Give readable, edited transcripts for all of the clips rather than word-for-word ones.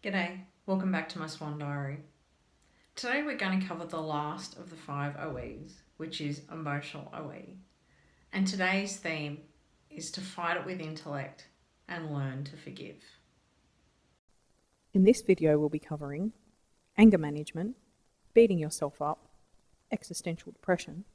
G'day, welcome back to my Swan Diary. Today we're going to cover the last of the 5 OEs, which is emotional OE. And today's theme is to fight it with intellect and learn to forgive. In this video we'll be covering anger management, beating yourself up, existential depression,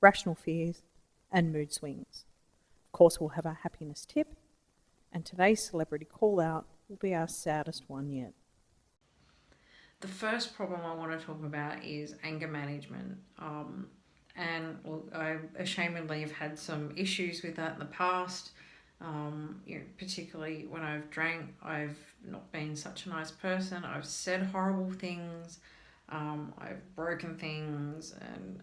rational fears, and mood swings. Of course we'll have our happiness tip, and today's celebrity call out will be our saddest one yet. The first problem I want to talk about is anger management. I ashamedly have had some issues with that in the past. Particularly when I've drank, I've not been such a nice person. I've said horrible things. I've broken things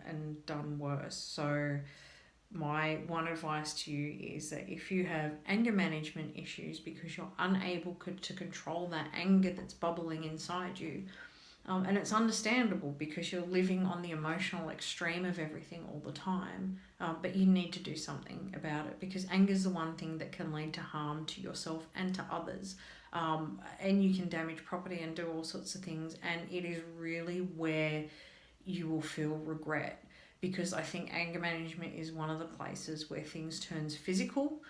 and done worse. So my one advice to you is that if you have anger management issues because you're unable to control that anger that's bubbling inside you, and it's understandable because you're living on the emotional extreme of everything all the time, but you need to do something about it because anger is the one thing that can lead to harm to yourself and to others. And you can damage property and do all sorts of things, and it is really where you will feel regret, because I think anger management is one of the places where things turns physical,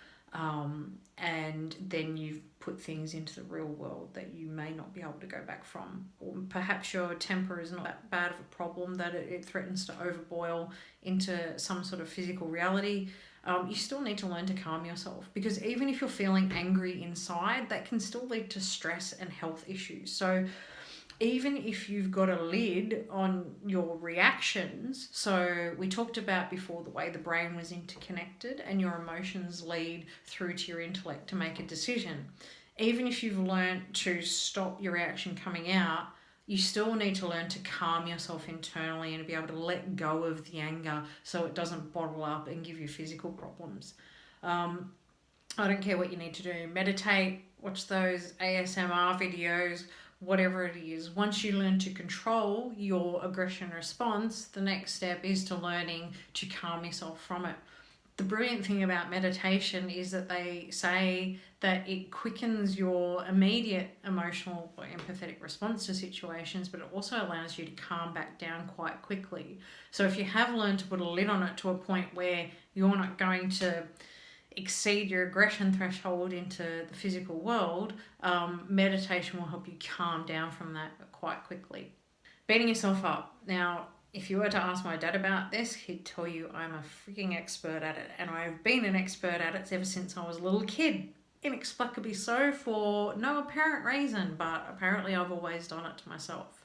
and then you've put things into the real world that you may not be able to go back from. Or perhaps your temper is not that bad of a problem that it threatens to overboil into some sort of physical reality. You still need to learn to calm yourself, because even if you're feeling angry inside, that can still lead to stress and health issues. So even if you've got a lid on your reactions, so we talked about before the way the brain was interconnected and your emotions lead through to your intellect to make a decision. Even if you've learned to stop your reaction coming out, you still need to learn to calm yourself internally and be able to let go of the anger so it doesn't bottle up and give you physical problems. I don't care what you need to do. Meditate, watch those ASMR videos, whatever it is. Once you learn to control your aggression response, the next step is to learning to calm yourself from it. The brilliant thing about meditation is that they say that it quickens your immediate emotional or empathetic response to situations, but it also allows you to calm back down quite quickly. So if you have learned to put a lid on it to a point where you're not going to exceed your aggression threshold into the physical world, meditation will help you calm down from that quite quickly. Beating yourself up. Now, if you were to ask my dad about this, he'd tell you I'm a freaking expert at it, and I've been an expert at it ever since I was a little kid. Inexplicably so, for no apparent reason, but apparently I've always done it to myself.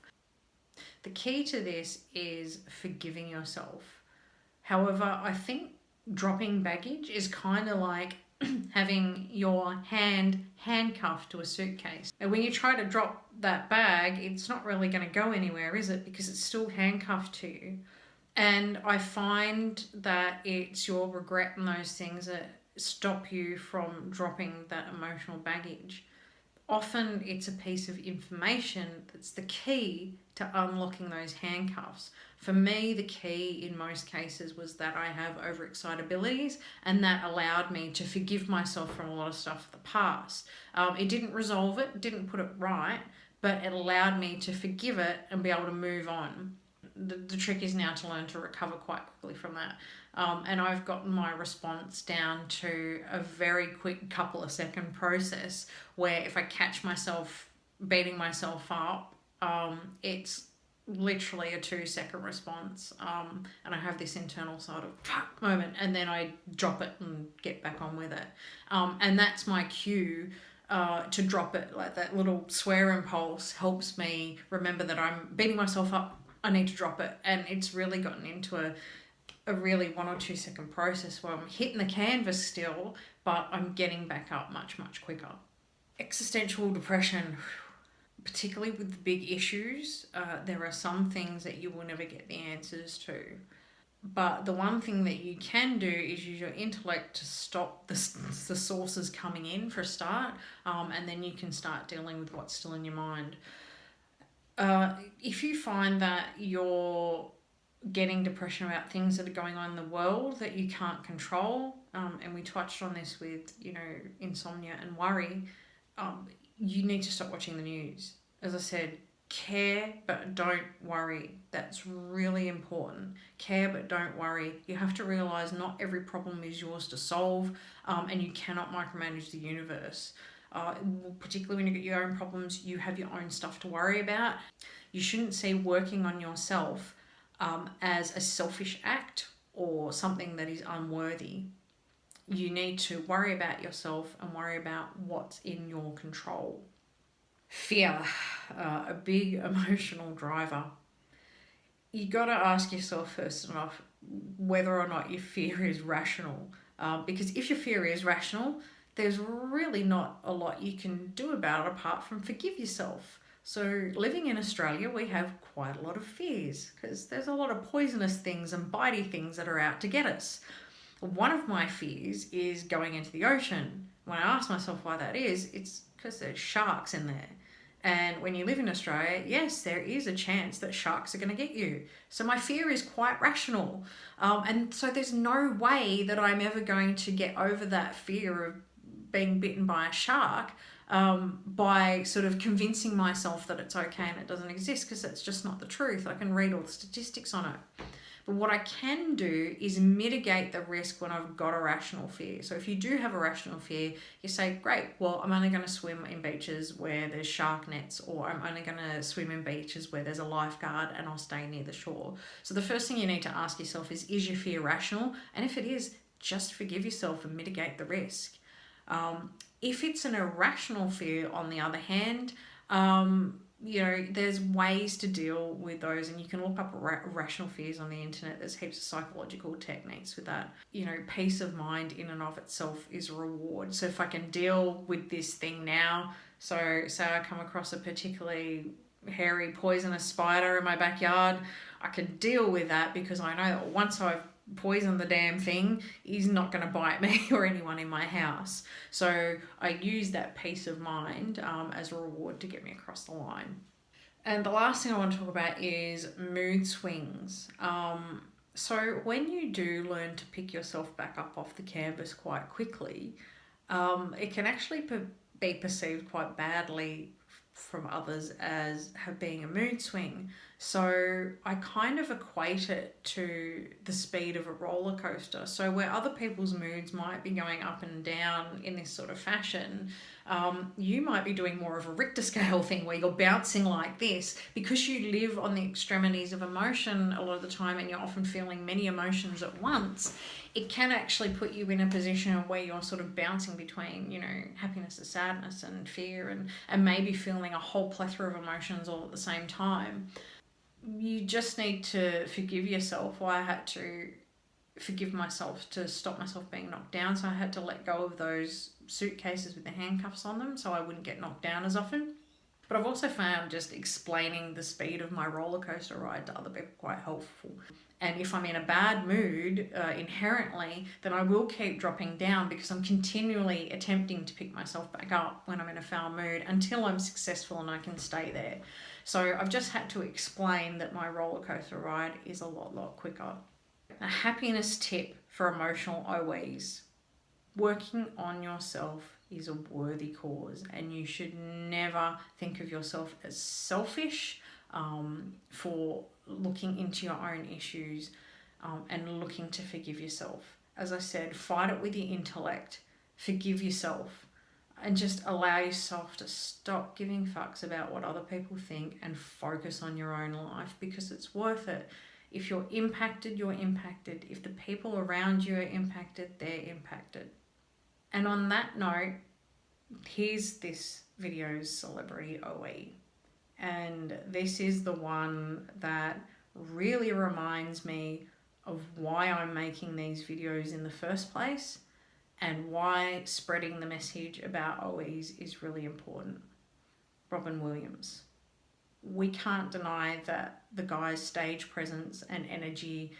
The key to this is forgiving yourself. However, I think dropping baggage is kind of like having your hand handcuffed to a suitcase. And when you try to drop that bag, it's not really going to go anywhere, is it? Because it's still handcuffed to you. And I find that it's your regret and those things that stop you from dropping that emotional baggage. Often it's a piece of information that's the key to unlocking those handcuffs. For me, the key in most cases was that I have overexcitabilities, and that allowed me to forgive myself from a lot of stuff in the past. It didn't resolve it, didn't put it right, but it allowed me to forgive it and be able to move on. The trick is now to learn to recover quite quickly from that. And I've gotten my response down to a very quick couple of second process where if I catch myself beating myself up, it's literally a 2-second response, and I have this internal sort of moment, and then I drop it and get back on with it, and that's my cue to drop it. Like that little swear impulse helps me remember that I'm beating myself up, I need to drop it. And it's really gotten into a really 1 or 2 second process where I'm hitting the canvas still, but I'm getting back up much quicker. Existential depression, particularly with the big issues, there are some things that you will never get the answers to. But the one thing that you can do is use your intellect to stop the sources coming in for a start, and then you can start dealing with what's still in your mind. If you find that you're getting depression about things that are going on in the world that you can't control, and we touched on this with, insomnia and worry, you need to stop watching the news. As I said, care but don't worry. That's really important. Care but don't worry. You have to realize not every problem is yours to solve, and you cannot micromanage the universe. Particularly when you get your own problems, you have your own stuff to worry about. You shouldn't see working on yourself as a selfish act or something that is unworthy. You need to worry about yourself and worry about what's in your control. Fear, a big emotional driver. You got to ask yourself first enough whether or not your fear is rational. Because if your fear is rational, there's really not a lot you can do about it apart from forgive yourself. So, living in Australia, we have quite a lot of fears because there's a lot of poisonous things and bitey things that are out to get us. One of my fears is going into the ocean. When I ask myself why that is, it's because there's sharks in there. And when you live in Australia, yes, there is a chance that sharks are going to get you. So my fear is quite rational. And so there's no way that I'm ever going to get over that fear of being bitten by a shark by sort of convincing myself that it's okay and it doesn't exist, because that's just not the truth. I can read all the statistics on it. But what I can do is mitigate the risk when I've got a rational fear. So if you do have a rational fear, you say, great, well, I'm only going to swim in beaches where there's shark nets, or I'm only going to swim in beaches where there's a lifeguard, and I'll stay near the shore. So the first thing you need to ask yourself is your fear rational? And if it is, just forgive yourself and mitigate the risk. If it's an irrational fear, on the other hand, there's ways to deal with those, and you can look up rational fears on the internet. There's heaps of psychological techniques with that. Peace of mind in and of itself is a reward. So if I can deal with this thing now, so say I come across a particularly hairy poisonous spider in my backyard, I can deal with that because I know that once I've poisoned the damn thing, he's not going to bite me or anyone in my house. So I use that peace of mind as a reward to get me across the line. And the last thing I want to talk about is mood swings. So when you do learn to pick yourself back up off the canvas quite quickly, it can actually be perceived quite badly from others as being a mood swing. So I kind of equate it to the speed of a roller coaster. So where other people's moods might be going up and down in this sort of fashion, you might be doing more of a Richter scale thing where you're bouncing like this, because you live on the extremities of emotion a lot of the time, and you're often feeling many emotions at once. It can actually put you in a position where you're sort of bouncing between, happiness and sadness and fear and maybe feeling a whole plethora of emotions all at the same time. You just need to forgive yourself. Well, I had to forgive myself to stop myself being knocked down. So I had to let go of those suitcases with the handcuffs on them so I wouldn't get knocked down as often. But I've also found just explaining the speed of my roller coaster ride to other people quite helpful. And if I'm in a bad mood inherently, then I will keep dropping down because I'm continually attempting to pick myself back up when I'm in a foul mood until I'm successful and I can stay there. So I've just had to explain that my roller coaster ride is a lot quicker. A happiness tip for emotional OEs. Working on yourself is a worthy cause, and you should never think of yourself as selfish for looking into your own issues and looking to forgive yourself. As I said, fight it with your intellect, forgive yourself, and just allow yourself to stop giving fucks about what other people think and focus on your own life, because it's worth it. If you're impacted, you're impacted. If the people around you are impacted, they're impacted. And on that note, here's this video's celebrity OE. And this is the one that really reminds me of why I'm making these videos in the first place and why spreading the message about OEs is really important. Robin Williams. We can't deny that the guy's stage presence and energy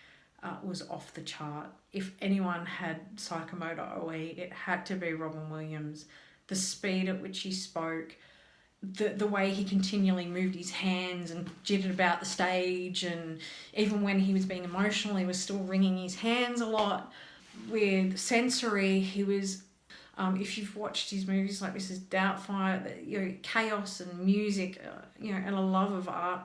was off the chart. If anyone had psychomotor OE, it had to be Robin Williams. The speed at which he spoke, the way he continually moved his hands and jittered about the stage, and even when he was being emotional, he was still wringing his hands a lot. With sensory, he was If you've watched his movies like Mrs. Doubtfire, chaos and music, and a love of art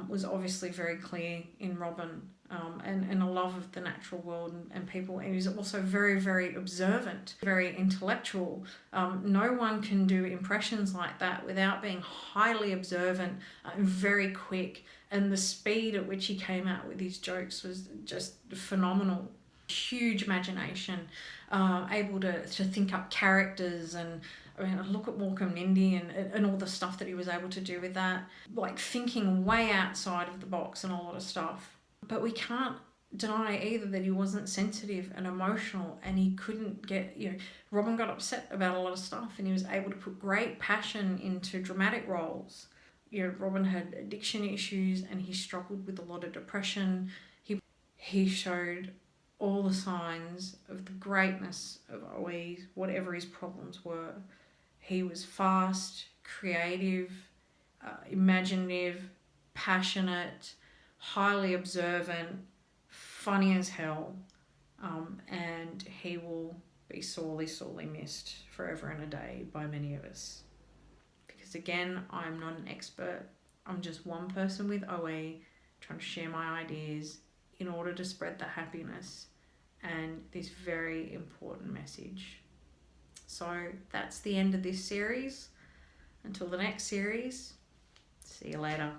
was obviously very clear in Robin, and a love of the natural world and people. And he was also very, very observant, very intellectual. No one can do impressions like that without being highly observant and very quick. And the speed at which he came out with his jokes was just phenomenal. Huge imagination, able to think up characters. And I mean, look at Walker Mindy and all the stuff that he was able to do with that. Like thinking way outside of the box and a lot of stuff. But we can't deny either that he wasn't sensitive and emotional, and he couldn't get, Robin got upset about a lot of stuff, and he was able to put great passion into dramatic roles. Robin had addiction issues and he struggled with a lot of depression. He showed all the signs of the greatness of OE, whatever his problems were. He was fast, creative, imaginative, passionate, highly observant, funny as hell, and he will be sorely, sorely missed forever and a day by many of us. Because again, I'm not an expert. I'm just one person with OE trying to share my ideas in order to spread the happiness and this very important message. So that's the end of this series. Until the next series, see you later.